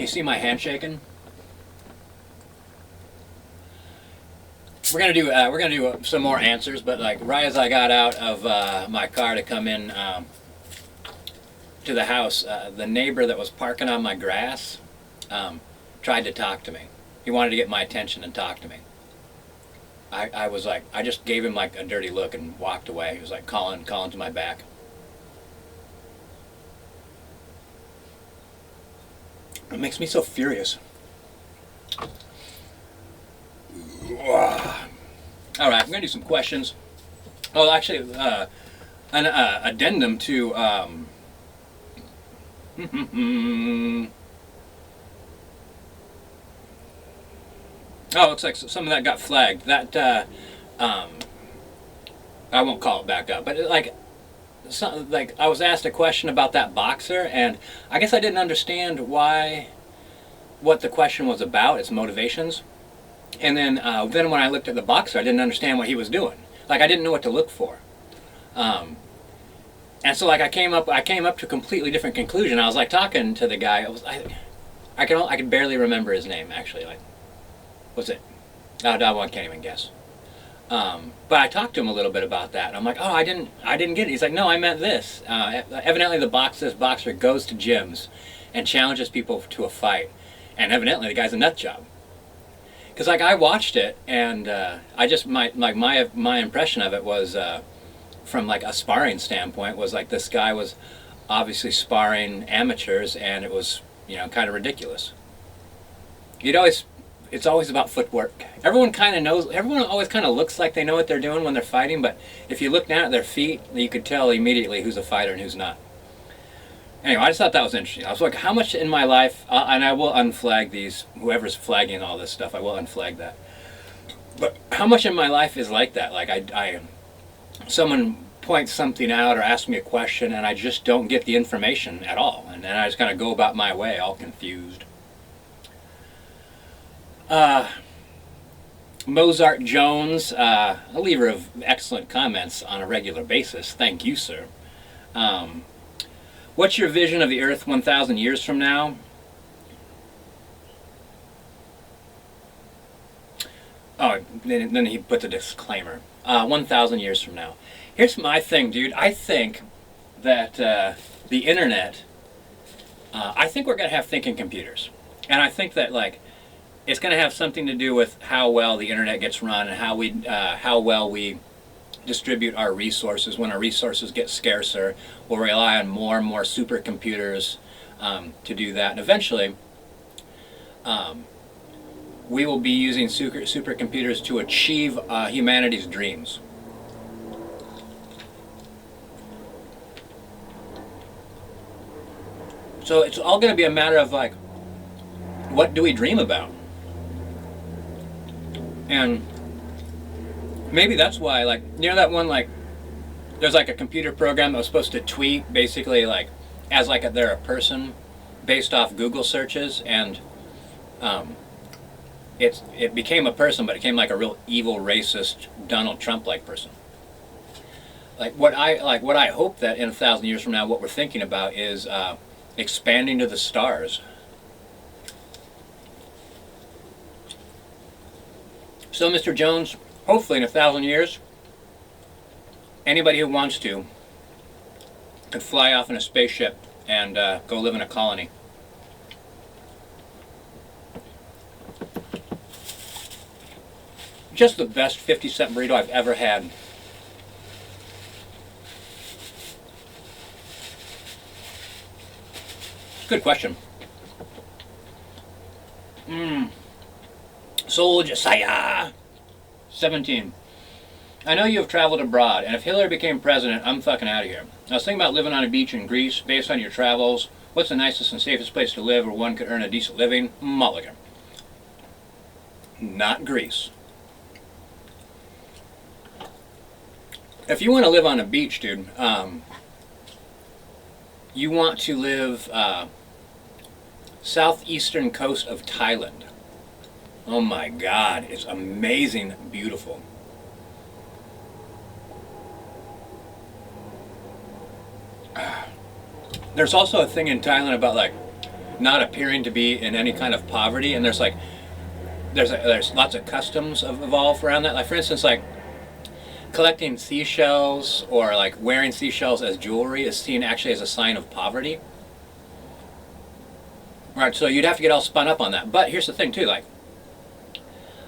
you see my hand shaking? We're gonna do some more answers, but like right as I got out of my car to come in to the house, the neighbor that was parking on my grass tried to talk to me. He wanted to get my attention and talk to me. I was like, I just gave him like a dirty look and walked away. He was like calling to my back. It makes me so furious. All right, I'm gonna do some questions. Oh, actually, an addendum to. Oh, looks like some of that got flagged. That I won't call it back up, but like I was asked a question about that boxer, and I guess I didn't understand what the question was about, its motivations. And then when I looked at the boxer, I didn't understand what he was doing. Like I didn't know what to look for. And so like I came up to a completely different conclusion. I was like talking to the guy. I could barely remember his name actually. Like, what's it? I can't even guess. But I talked to him a little bit about that, and I'm like, oh, I didn't get it. He's like, no, I meant this. Evidently, this boxer goes to gyms and challenges people to a fight, and evidently the guy's a nut job. Because like I watched it, and I just my impression of it was from like a sparring standpoint was like this guy was obviously sparring amateurs, and it was kind of ridiculous. It's always about footwork. Everyone kind of knows. Everyone always kind of looks like they know what they're doing when they're fighting, but if you look down at their feet, you could tell immediately who's a fighter and who's not. Anyway, I just thought that was interesting. I was like, how much in my life, and I will unflag these, whoever's flagging all this stuff, I will unflag that. But how much in my life is like that? Like someone points something out or asks me a question, and I just don't get the information at all, and then I just kind of go about my way, all confused. Mozart Jones, a leaver of excellent comments on a regular basis. Thank you, sir. What's your vision of the Earth 1,000 years from now? Oh, then he puts a disclaimer. 1,000 years from now. Here's my thing, dude. I think that the internet, I think we're going to have thinking computers. And I think that, like, it's going to have something to do with how well the internet gets run and how well we distribute our resources. When our resources get scarcer, we'll rely on more and more supercomputers to do that. And eventually, we will be using supercomputers to achieve humanity's dreams. So it's all going to be a matter of, like, what do we dream about? And maybe that's why, like, that one, like, there's like a computer program that was supposed to tweet basically like as like they're a person based off Google searches, and it became a person, but it became like a real evil, racist, Donald Trump-like person. What I hope that in 1,000 years from now, what we're thinking about is expanding to the stars. So, Mr. Jones, hopefully in 1,000 years, anybody who wants to could fly off in a spaceship and go live in a colony. Just the best 50-cent burrito I've ever had. Good question. Soldier Saya 17. I know you have traveled abroad, and if Hillary became president, I'm fucking out of here. I was thinking about living on a beach in Greece. Based on your travels, what's the nicest and safest place to live where one could earn a decent living? Mulligan. Not Greece. If you want to live on a beach, dude, you want to live southeastern coast of Thailand. Oh my God, it's amazing, beautiful. There's also a thing in Thailand about like not appearing to be in any kind of poverty, and there's like there's lots of customs evolved around that. Like for instance, like collecting seashells or like wearing seashells as jewelry is seen actually as a sign of poverty. Right, so you'd have to get all spun up on that. But here's the thing too, like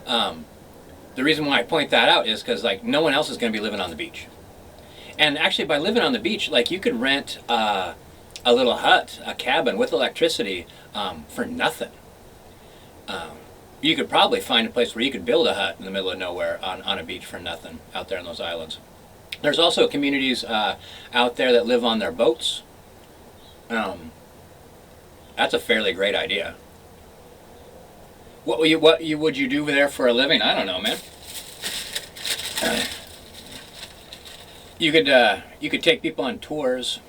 the reason why I point that out is because like no one else is going to be living on the beach. And actually, by living on the beach, like you could rent a little hut, a cabin with electricity for nothing. You could probably find a place where you could build a hut in the middle of nowhere on a beach for nothing out there on those islands. There's also communities out there that live on their boats. That's a fairly great idea. What would you do there for a living? I don't know, man. You could take people on tours.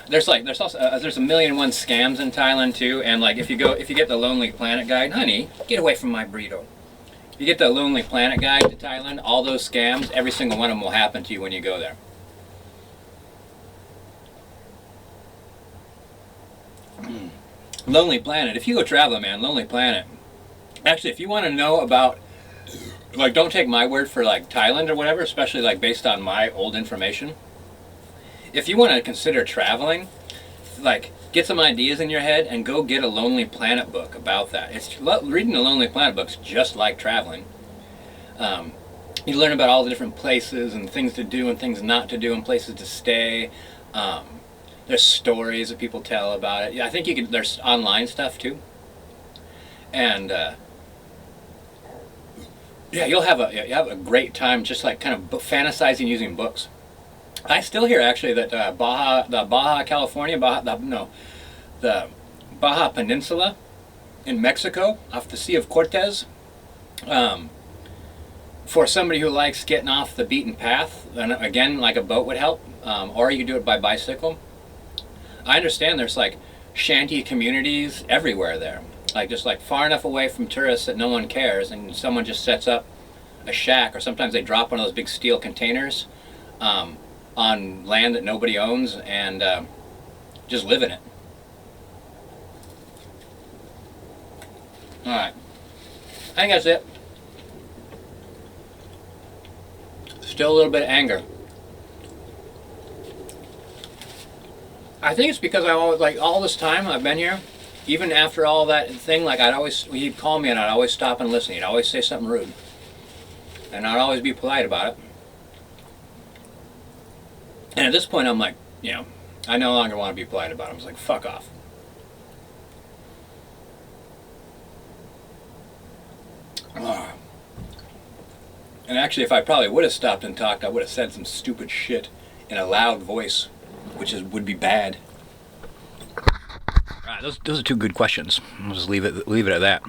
There's also there's a million and one scams in Thailand too, and like if you get the Lonely Planet guide, honey, get away from my burrito. You get the Lonely Planet guide to Thailand, all those scams, every single one of them will happen to you when you go there. Lonely Planet. If you go traveling, man, Lonely Planet. Actually, if you want to know about, like, don't take my word for like Thailand or whatever, especially like based on my old information. If you want to consider traveling, like, get some ideas in your head and go get a Lonely Planet book about that. Reading the Lonely Planet book's just like traveling. You learn about all the different places and things to do and things not to do and places to stay. There's stories that people tell about it. Yeah, I think there's online stuff too. And yeah, you have a great time just like kind of fantasizing using books. I still hear actually that the Baja California, the Baja Peninsula in Mexico off the Sea of Cortez, for somebody who likes getting off the beaten path, and again, like a boat would help, or you could do it by bicycle. I understand there's like shanty communities everywhere there, like just like far enough away from tourists that no one cares, and someone just sets up a shack, or sometimes they drop one of those big steel containers on land that nobody owns and just live in it. Alright, I think that's it. Still a little bit of anger. I think it's because I always, like, all this time I've been here, even after all that thing, like he'd call me and I'd always stop and listen. He'd always say something rude. And I'd always be polite about it. And at this point I'm like, you know, I no longer want to be polite about it. I was like, fuck off. And actually, if I probably would have stopped and talked, I would have said some stupid shit in a loud voice, which would be bad. All right, those are two good questions. I'll just leave it at that.